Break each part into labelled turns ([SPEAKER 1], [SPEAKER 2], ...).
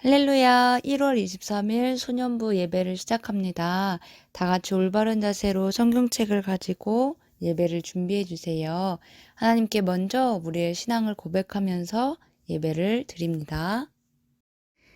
[SPEAKER 1] 할렐루야, 1월 23일 소년부 예배를 시작합니다. 다 같이 올바른 자세로 성경책을 가지고 예배를 준비해 주세요. 하나님께 먼저 우리의 신앙을 고백하면서 예배를 드립니다.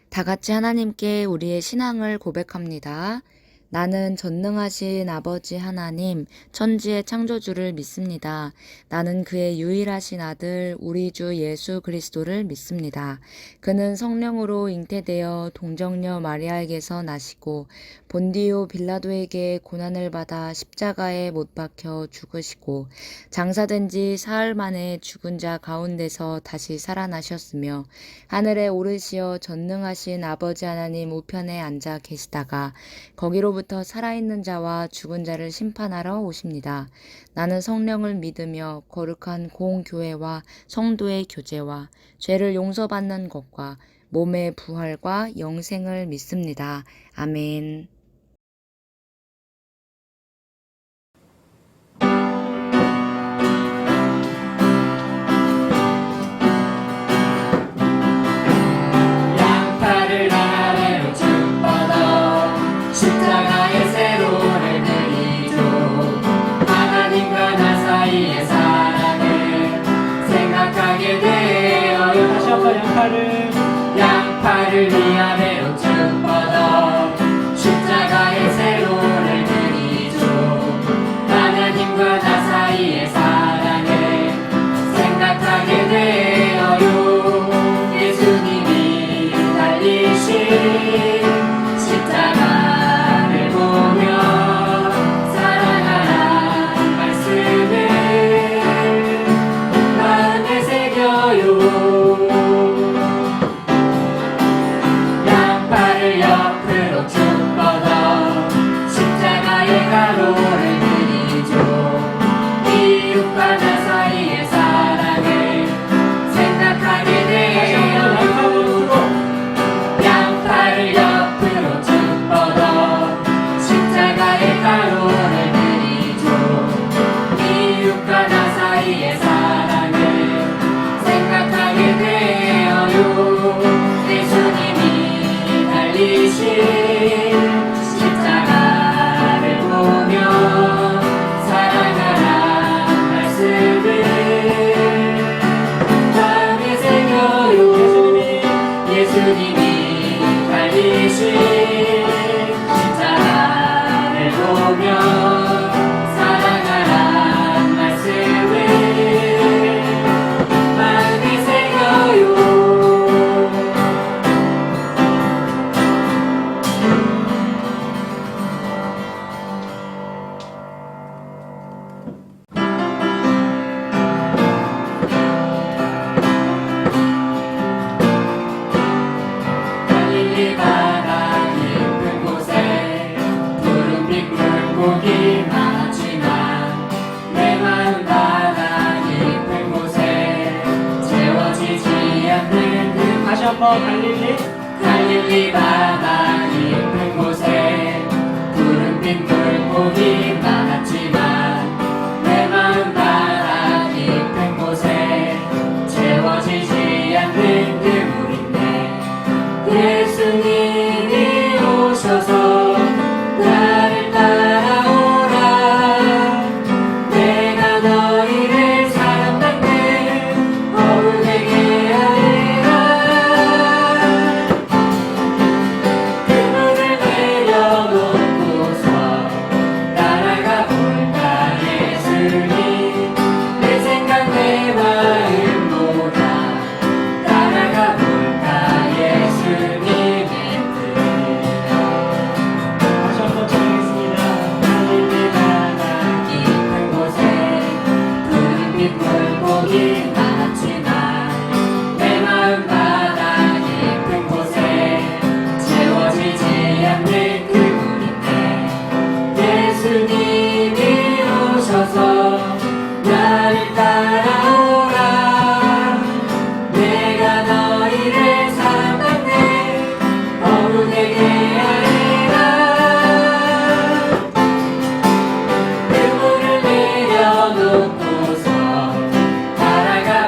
[SPEAKER 1] 다 같이 하나님께 우리의 신앙을 고백합니다. 나는 전능하신 아버지 하나님, 천지의 창조주를 믿습니다. 나는 그의 유일하신 아들, 우리 주 예수 그리스도를 믿습니다. 그는 성령으로 잉태되어 동정녀 마리아에게서 나시고 본디오 빌라도에게 고난을 받아 십자가에 못 박혀 죽으시고 장사된 지 사흘 만에 죽은 자 가운데서 다시 살아나셨으며 하늘에 오르시어 전능하신 아버지 하나님 우편에 앉아 계시다가 거기로부터 살아있는 자와 죽은 자를 심판하러 오십니다. 나는 성령을 믿으며 거룩한 공교회와 성도의 교제와 죄를 용서받는 것과 몸의 부활과 영생을 믿습니다. 아멘.
[SPEAKER 2] 양팔을 아래로 쭉 뻗어 십자가의 세로를 그리죠. 하나님과 나 사이의 사랑을 생각하게 되어요.
[SPEAKER 3] 다시 한번
[SPEAKER 2] 양팔을 위아래로 쭉 뻗어 십자가의 세로를 그리죠. 하나님과 나 사이의 사랑을 생각하게 되어요. 예수님이 달리신 십자가를 보며 사랑하라는 말씀을 마음에 새겨요. 양팔을 옆으로 쭉 뻗어 십자가의 가로를 그리죠. 이웃과 나 사이의 사랑을 생각하게 돼요. 양팔을 옆으로 쭉 뻗어 십자가의 가로를 그리죠. 이웃과 나 사이의 사랑을 생각하게 되어요. 예수님이 달리신 십자가를 보며 사랑하라 말씀을 마음에 새겨요. 예수님이 달리신 십자가를 보며 사랑하라 말씀을 마음에 새겨요. 갈릴리 바다 깊은 곳에 푸른빛 물고기 많았지만 내 마음 바다 깊은 곳에 채워지지 않는 그
[SPEAKER 3] 다시 한번
[SPEAKER 2] 갈릴리 바다 깊은 곳에 푸른빛 물고기 많았지만 내 마음 바다 깊은 곳에 채워지지 않는 그 물인데 예수님이 오셔서 나를 따라오라. 내가 너희를 사랑받는 어른에게 하리라. 그물을 내려놓고서 따라가 볼까 예수님. 내 생각 내 마음보다 따라가 볼까 예수님의 뜻.
[SPEAKER 3] 다시 한번 전하겠습니다.
[SPEAKER 2] 갈릴리 바다 깊은 곳에 푸른빛 물고기 많았지만 내 마음 바다 깊은 곳에 채워지지 않는 그 물인데 예수님이 오셔서 나를 따라오라. 내가 너희를 사랑받는 어른에게 하리라. 그물을 내려놓고서 따라가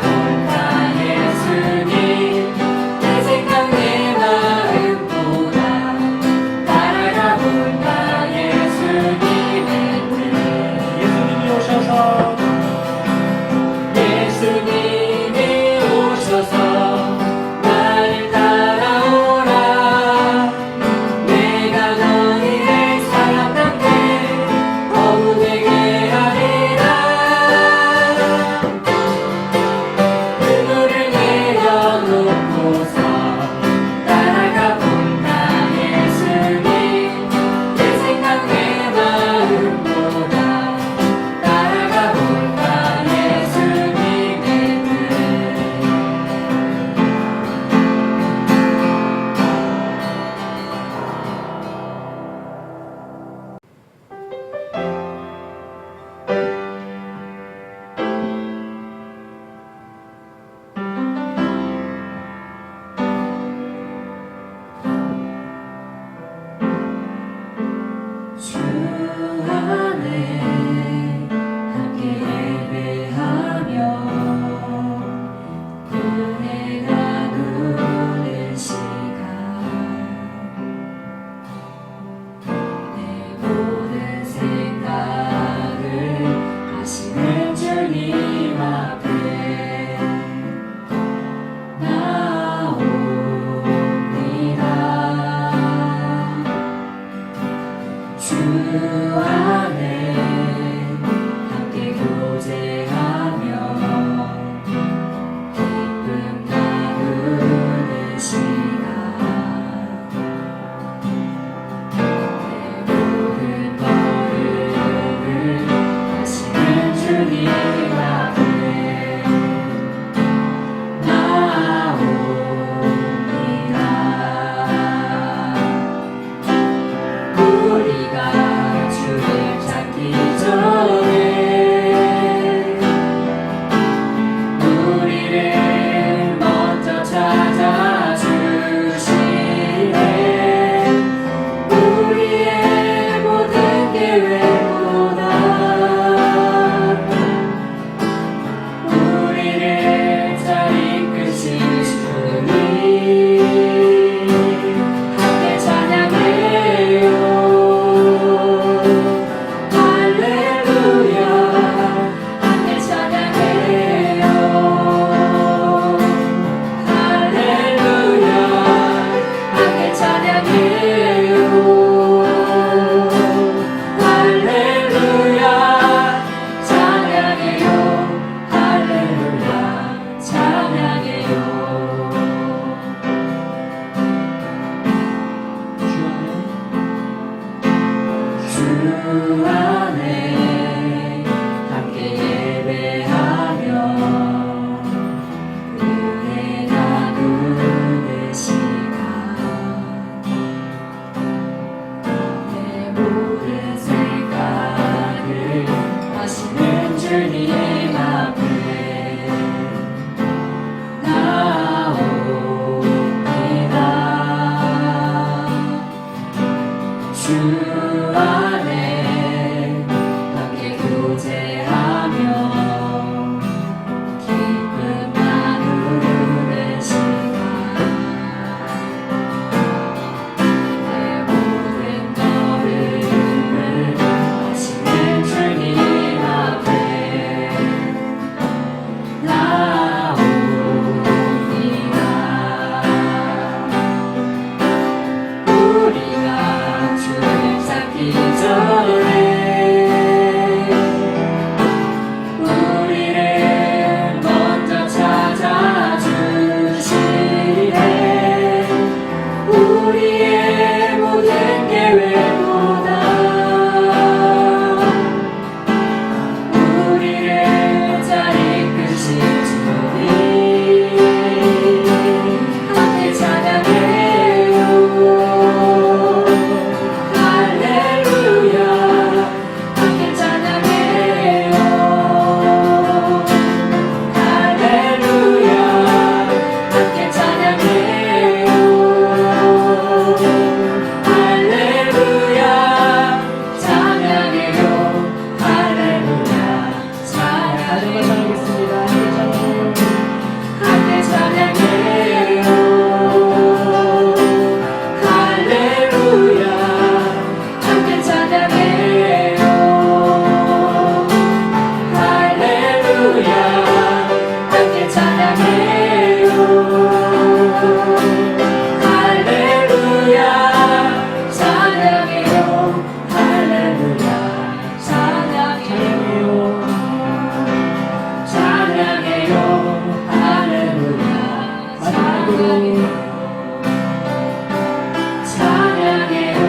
[SPEAKER 2] 찬양해요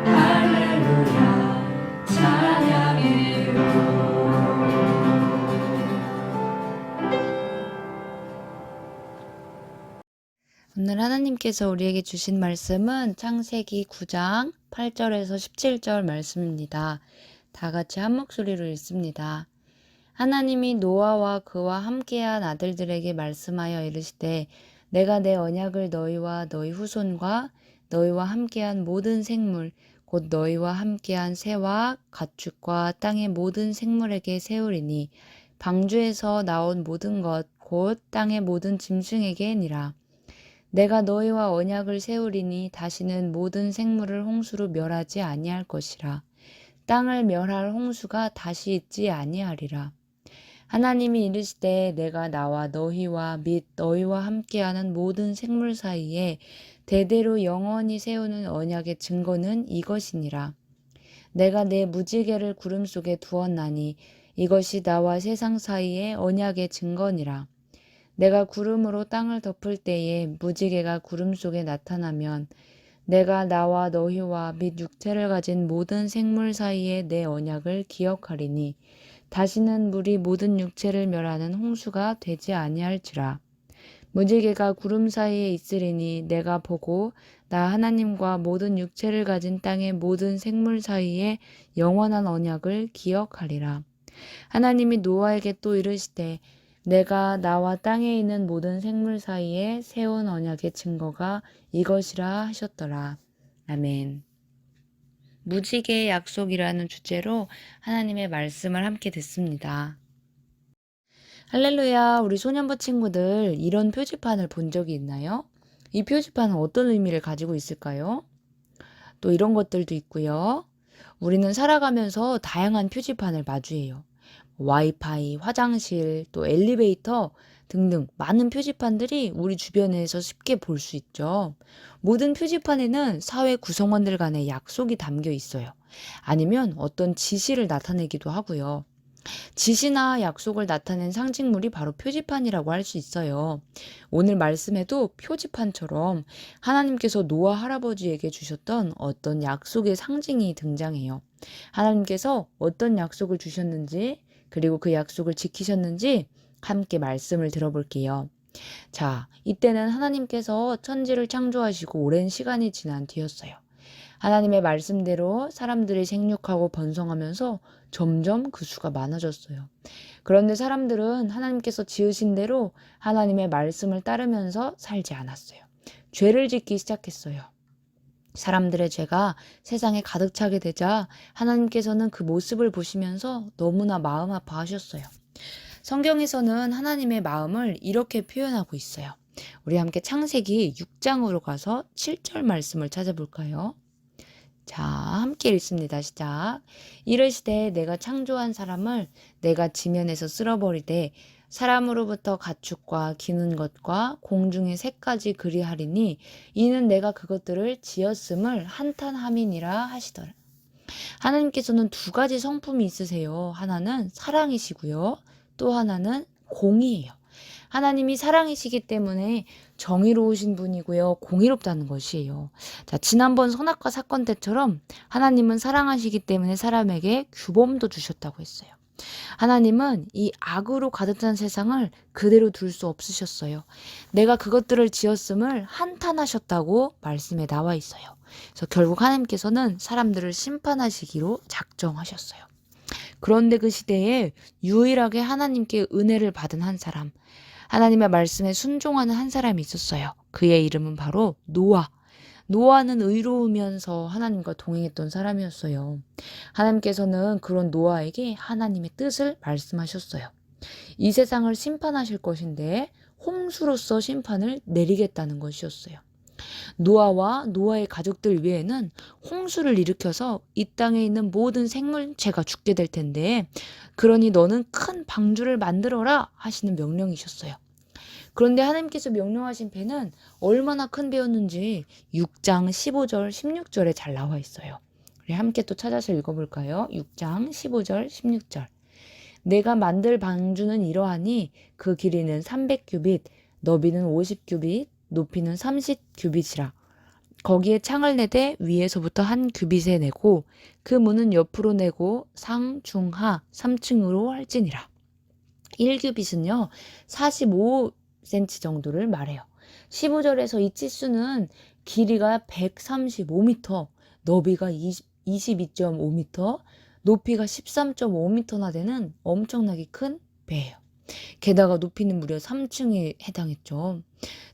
[SPEAKER 2] 할렐루야 찬양해요.
[SPEAKER 1] 오늘 하나님께서 우리에게 주신 말씀은 창세기 9장 8절에서 17절 말씀입니다. 다 같이 한 목소리로 읽습니다. 하나님이 노아와 그와 함께한 아들들에게 말씀하여 이르시되 내가 내 언약을 너희와 너희 후손과 너희와 함께한 모든 생물 곧 너희와 함께한 새와 가축과 땅의 모든 생물에게 세우리니 방주에서 나온 모든 것 곧 땅의 모든 짐승에게니라. 내가 너희와 언약을 세우리니 다시는 모든 생물을 홍수로 멸하지 아니할 것이라. 땅을 멸할 홍수가 다시 있지 아니하리라. 하나님이 이르시되 내가 나와 너희와 및 너희와 함께하는 모든 생물 사이에 대대로 영원히 세우는 언약의 증거는 이것이니라. 내가 내 무지개를 구름 속에 두었나니 이것이 나와 세상 사이의 언약의 증거니라. 내가 구름으로 땅을 덮을 때에 무지개가 구름 속에 나타나면 내가 나와 너희와 및 육체를 가진 모든 생물 사이에 내 언약을 기억하리니 다시는 물이 모든 육체를 멸하는 홍수가 되지 아니할지라. 무지개가 구름 사이에 있으리니 내가 보고 나 하나님과 모든 육체를 가진 땅의 모든 생물 사이에 영원한 언약을 기억하리라. 하나님이 노아에게 또 이르시되 내가 나와 땅에 있는 모든 생물 사이에 세운 언약의 증거가 이것이라 하셨더라. 아멘. 무지개의 약속이라는 주제로 하나님의 말씀을 함께 듣습니다. 할렐루야, 우리 소년부 친구들 이런 표지판을 본 적이 있나요? 이 표지판은 어떤 의미를 가지고 있을까요? 또 이런 것들도 있고요. 우리는 살아가면서 다양한 표지판을 마주해요. 와이파이, 화장실, 또 엘리베이터 등등 많은 표지판들이 우리 주변에서 쉽게 볼 수 있죠. 모든 표지판에는 사회 구성원들 간의 약속이 담겨 있어요. 아니면 어떤 지시를 나타내기도 하고요. 지시나 약속을 나타낸 상징물이 바로 표지판이라고 할 수 있어요. 오늘 말씀에도 표지판처럼 하나님께서 노아 할아버지에게 주셨던 어떤 약속의 상징이 등장해요. 하나님께서 어떤 약속을 주셨는지 그리고 그 약속을 지키셨는지 함께 말씀을 들어볼게요. 자, 이때는 하나님께서 천지를 창조하시고 오랜 시간이 지난 뒤였어요. 하나님의 말씀대로 사람들이 생육하고 번성하면서 점점 그 수가 많아졌어요. 그런데 사람들은 하나님께서 지으신 대로 하나님의 말씀을 따르면서 살지 않았어요. 죄를 짓기 시작했어요. 사람들의 죄가 세상에 가득 차게 되자 하나님께서는 그 모습을 보시면서 너무나 마음 아파하셨어요. 성경에서는 하나님의 마음을 이렇게 표현하고 있어요. 우리 함께 창세기 6장으로 가서 7절 말씀을 찾아볼까요? 자, 함께 읽습니다. 시작. 이르시되 내가 창조한 사람을 내가 지면에서 쓸어버리되 사람으로부터 가축과 기는 것과 공중의 새까지 그리하리니 이는 내가 그것들을 지었음을 한탄함이니라 하시더라. 하나님께서는 두 가지 성품이 있으세요. 하나는 사랑이시고요. 또 하나는 공의예요. 하나님이 사랑이시기 때문에 정의로우신 분이고요. 공의롭다는 것이에요. 자, 지난번 선악과 사건 때처럼 하나님은 사랑하시기 때문에 사람에게 규범도 주셨다고 했어요. 하나님은 이 악으로 가득 찬 세상을 그대로 둘 수 없으셨어요. 내가 그것들을 지었음을 한탄하셨다고 말씀에 나와 있어요. 그래서 결국 하나님께서는 사람들을 심판하시기로 작정하셨어요. 그런데 그 시대에 유일하게 하나님께 은혜를 받은 한 사람, 하나님의 말씀에 순종하는 한 사람이 있었어요. 그의 이름은 바로 노아. 노아는 의로우면서 하나님과 동행했던 사람이었어요. 하나님께서는 그런 노아에게 하나님의 뜻을 말씀하셨어요. 이 세상을 심판하실 것인데 홍수로서 심판을 내리겠다는 것이었어요. 노아와 노아의 가족들 외에는 홍수를 일으켜서 이 땅에 있는 모든 생물체가 죽게 될 텐데 그러니 너는 큰 방주를 만들어라 하시는 명령이셨어요. 그런데 하나님께서 명령하신 배는 얼마나 큰 배였는지 6장 15절 16절에 잘 나와 있어요. 우리 함께 또 찾아서 읽어볼까요? 6장 15절 16절. 내가 만들 방주는 이러하니 그 길이는 300규빗, 너비는 50규빗, 높이는 30규빗이라. 거기에 창을 내되 위에서부터 한 규빗에 내고 그 문은 옆으로 내고 상, 중, 하 3층으로 할지니라. 1규빗은요 45cm 정도를 말해요. 15절에서 이 치수는 길이가 135m, 너비가 22.5m, 높이가 13.5m나 되는 엄청나게 큰 배예요. 게다가 높이는 무려 3층에 해당했죠.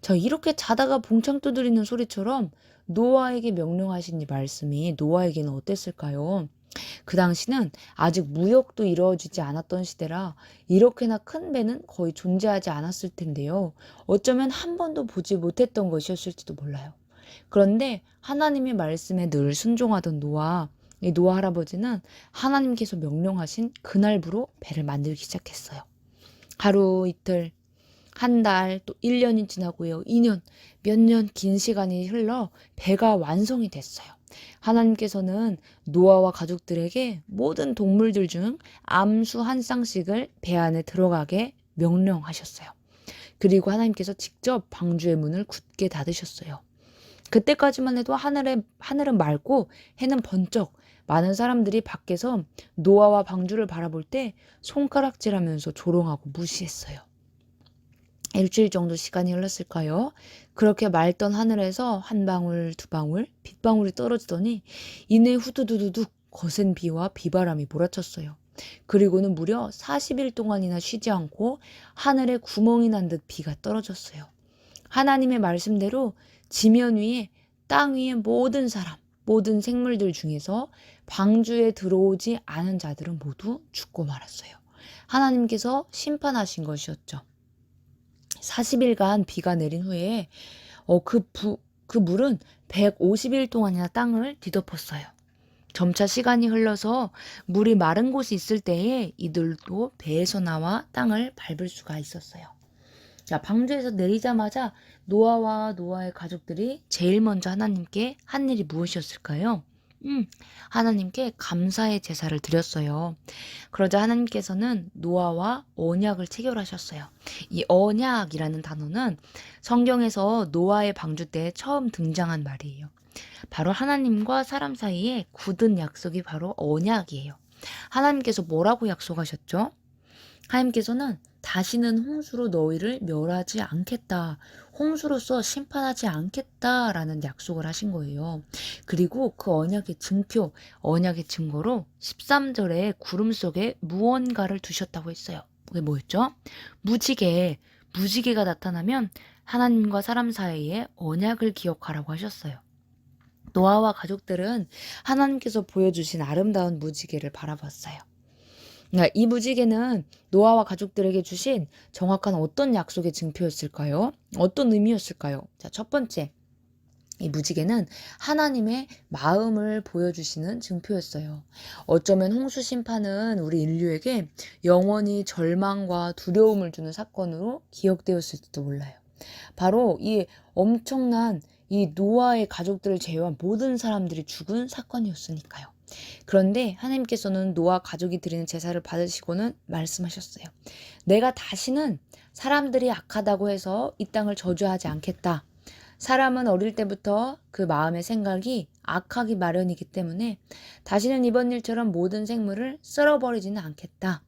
[SPEAKER 1] 자, 이렇게 자다가 봉창 두드리는 소리처럼 노아에게 명령하신 이 말씀이 노아에게는 어땠을까요? 그 당시는 아직 무역도 이루어지지 않았던 시대라 이렇게나 큰 배는 거의 존재하지 않았을 텐데요. 어쩌면 한 번도 보지 못했던 것이었을지도 몰라요. 그런데 하나님의 말씀에 늘 순종하던 노아, 이 노아 할아버지는 하나님께서 명령하신 그날부로 배를 만들기 시작했어요. 하루 이틀, 한 달, 또 1년이 지나고요. 2년, 몇 년 긴 시간이 흘러 배가 완성이 됐어요. 하나님께서는 노아와 가족들에게 모든 동물들 중 암수 한 쌍씩을 배 안에 들어가게 명령하셨어요. 그리고 하나님께서 직접 방주의 문을 굳게 닫으셨어요. 그때까지만 해도 하늘은 맑고 해는 번쩍, 많은 사람들이 밖에서 노아와 방주를 바라볼 때 손가락질하면서 조롱하고 무시했어요. 일주일 정도 시간이 흘렀을까요? 그렇게 맑던 하늘에서 한 방울, 두 방울, 빗방울이 떨어지더니 이내 후두두두둑 거센 비와 비바람이 몰아쳤어요. 그리고는 무려 40일 동안이나 쉬지 않고 하늘에 구멍이 난 듯 비가 떨어졌어요. 하나님의 말씀대로 지면 위에, 땅 위에 모든 사람, 모든 생물들 중에서 방주에 들어오지 않은 자들은 모두 죽고 말았어요. 하나님께서 심판하신 것이었죠. 40일간 비가 내린 후에 그 물은 150일 동안이나 땅을 뒤덮었어요. 점차 시간이 흘러서 물이 마른 곳이 있을 때에 이들도 배에서 나와 땅을 밟을 수가 있었어요. 자, 방주에서 내리자마자 노아와 노아의 가족들이 제일 먼저 하나님께 한 일이 무엇이었을까요? 하나님께 감사의 제사를 드렸어요. 그러자 하나님께서는 노아와 언약을 체결하셨어요. 이 언약이라는 단어는 성경에서 노아의 방주 때 처음 등장한 말이에요. 바로 하나님과 사람 사이에 굳은 약속이 바로 언약이에요. 하나님께서 뭐라고 약속하셨죠? 하나님께서는 다시는 홍수로 너희를 멸하지 않겠다. 홍수로서 심판하지 않겠다라는 약속을 하신 거예요. 그리고 그 언약의 증표, 언약의 증거로 13절에 구름 속에 무언가를 두셨다고 했어요. 그게 뭐였죠? 무지개가 나타나면 하나님과 사람 사이에 언약을 기억하라고 하셨어요. 노아와 가족들은 하나님께서 보여주신 아름다운 무지개를 바라봤어요. 이 무지개는 노아와 가족들에게 주신 정확한 어떤 약속의 증표였을까요? 어떤 의미였을까요? 자, 첫 번째, 이 무지개는 하나님의 마음을 보여주시는 증표였어요. 어쩌면 홍수 심판은 우리 인류에게 영원히 절망과 두려움을 주는 사건으로 기억되었을지도 몰라요. 바로 이 엄청난 이 노아의 가족들을 제외한 모든 사람들이 죽은 사건이었으니까요. 그런데 하나님께서는 노아 가족이 드리는 제사를 받으시고는 말씀하셨어요. 내가 다시는 사람들이 악하다고 해서 이 땅을 저주하지 않겠다. 사람은 어릴 때부터 그 마음의 생각이 악하기 마련이기 때문에 다시는 이번 일처럼 모든 생물을 쓸어버리지는 않겠다.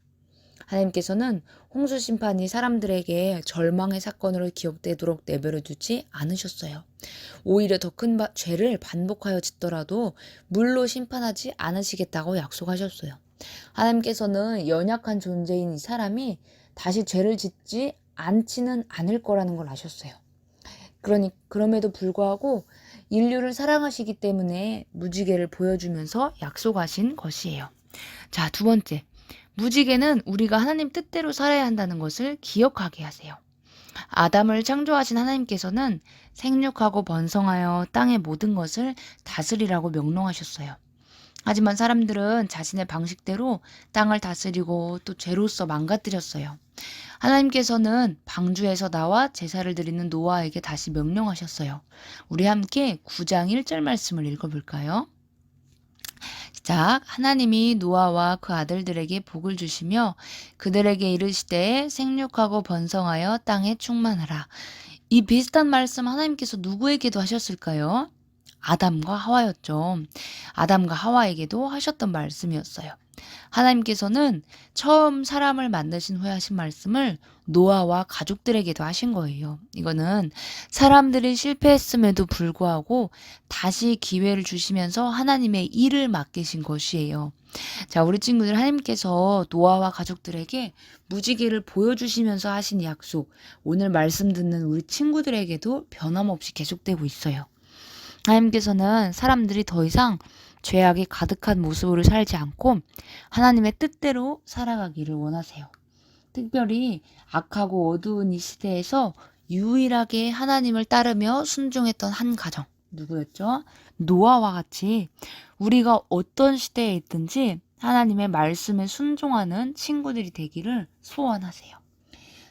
[SPEAKER 1] 하나님께서는 홍수 심판이 사람들에게 절망의 사건으로 기억되도록 내버려 두지 않으셨어요. 오히려 더 큰 죄를 반복하여 짓더라도 물로 심판하지 않으시겠다고 약속하셨어요. 하나님께서는 연약한 존재인 이 사람이 다시 죄를 짓지 않지는 않을 거라는 걸 아셨어요. 그럼에도 불구하고 인류를 사랑하시기 때문에 무지개를 보여주면서 약속하신 것이에요. 자, 두 번째. 무지개는 우리가 하나님 뜻대로 살아야 한다는 것을 기억하게 하세요. 아담을 창조하신 하나님께서는 생육하고 번성하여 땅의 모든 것을 다스리라고 명령하셨어요. 하지만 사람들은 자신의 방식대로 땅을 다스리고 또 죄로서 망가뜨렸어요. 하나님께서는 방주에서 나와 제사를 드리는 노아에게 다시 명령하셨어요. 우리 함께 9장 1절 말씀을 읽어볼까요? 시작. 하나님이 노아와 그 아들들에게 복을 주시며 그들에게 이르시되 생육하고 번성하여 땅에 충만하라. 이 비슷한 말씀 하나님께서 누구에게도 하셨을까요? 아담과 하와였죠. 아담과 하와에게도 하셨던 말씀이었어요. 하나님께서는 처음 사람을 만드신 후에 하신 말씀을 노아와 가족들에게도 하신 거예요. 이거는 사람들이 실패했음에도 불구하고 다시 기회를 주시면서 하나님의 일을 맡기신 것이에요. 자, 우리 친구들, 하나님께서 노아와 가족들에게 무지개를 보여주시면서 하신 약속, 오늘 말씀 듣는 우리 친구들에게도 변함없이 계속되고 있어요. 하나님께서는 사람들이 더 이상 죄악이 가득한 모습으로 살지 않고 하나님의 뜻대로 살아가기를 원하세요. 특별히 악하고 어두운 이 시대에서 유일하게 하나님을 따르며 순종했던 한 가정, 누구였죠? 노아와 같이 우리가 어떤 시대에 있든지 하나님의 말씀에 순종하는 친구들이 되기를 소원하세요.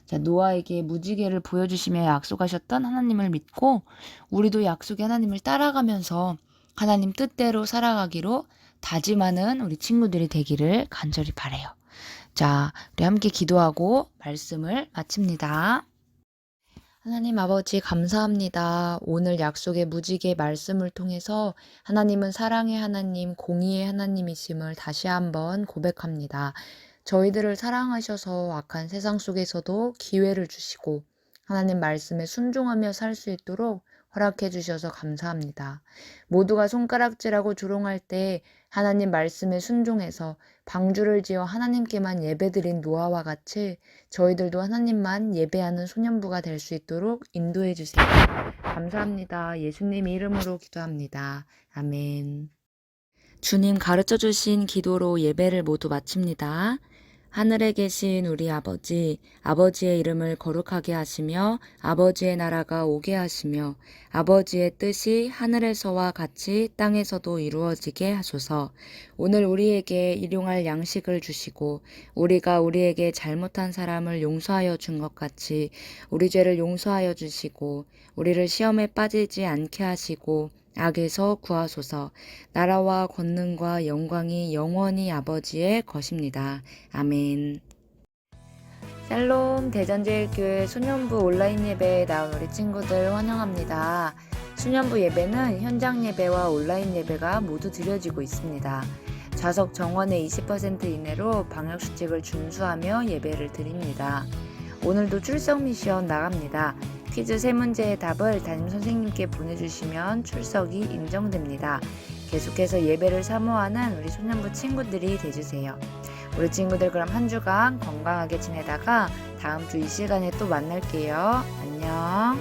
[SPEAKER 1] 자, 노아에게 무지개를 보여주시며 약속하셨던 하나님을 믿고 우리도 약속의 하나님을 따라가면서 하나님 뜻대로 살아가기로 다짐하는 우리 친구들이 되기를 간절히 바라요. 자, 우리 함께 기도하고 말씀을 마칩니다. 하나님 아버지 감사합니다. 오늘 약속의 무지개 말씀을 통해서 하나님은 사랑의 하나님, 공의의 하나님이심을 다시 한번 고백합니다. 저희들을 사랑하셔서 악한 세상 속에서도 기회를 주시고 하나님 말씀에 순종하며 살 수 있도록 허락해 주셔서 감사합니다. 모두가 손가락질하고 조롱할 때 하나님 말씀에 순종해서 방주를 지어 하나님께만 예배드린 노아와 같이 저희들도 하나님만 예배하는 소년부가 될 수 있도록 인도해 주세요. 감사합니다. 예수님 이름으로 기도합니다. 아멘. 주님 가르쳐 주신 기도로 예배를 모두 마칩니다. 하늘에 계신 우리 아버지, 아버지의 이름을 거룩하게 하시며 아버지의 나라가 오게 하시며 아버지의 뜻이 하늘에서와 같이 땅에서도 이루어지게 하소서. 오늘 우리에게 일용할 양식을 주시고 우리가 우리에게 잘못한 사람을 용서하여 준 것 같이 우리 죄를 용서하여 주시고 우리를 시험에 빠지지 않게 하시고 악에서 구하소서. 나라와 권능과 영광이 영원히 아버지의 것입니다. 아멘. 샬롬 대전제일교회 수년부 온라인 예배에 나온 우리 친구들 환영합니다. 수년부 예배는 현장 예배와 온라인 예배가 모두 드려지고 있습니다. 좌석 정원의 20% 이내로 방역수칙을 준수하며 예배를 드립니다. 오늘도 출석 미션 나갑니다. 퀴즈 3문제의 답을 담임선생님께 보내주시면 출석이 인정됩니다. 계속해서 예배를 사모하는 우리 소년부 친구들이 되주세요. 우리 친구들 그럼 한 주간 건강하게 지내다가 다음 주 이 시간에 또 만날게요. 안녕.